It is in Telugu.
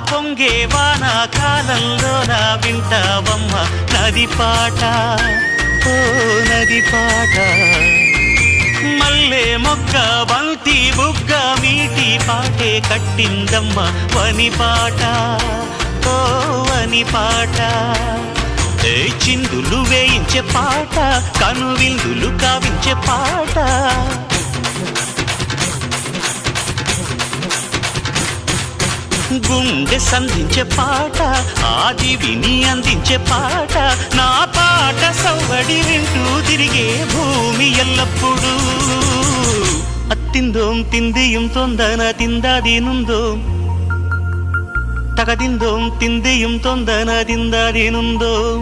పొంగే వాన కాలంలో నా వింటావమ్మ నది పాట ఓ నది పాట మల్లె మొగ్గ బంతి బుగ్గ మీటి పాటే కట్టిందమ్మ వని పాట ఓ వని పాట చిందులు వేయించే పాట కనువిందులు కావించే పాట గుండె సంధించే పాట ఆది విని అందించే పాట నా పాట సవ్వడి వింటూ తిరిగే భూమి ఎల్లప్పుడూ అత్తిందోం తిందియం తొందన తిందాదీనుందోం తగదిందోం తిందియం తొందన తిందాదీనుందోం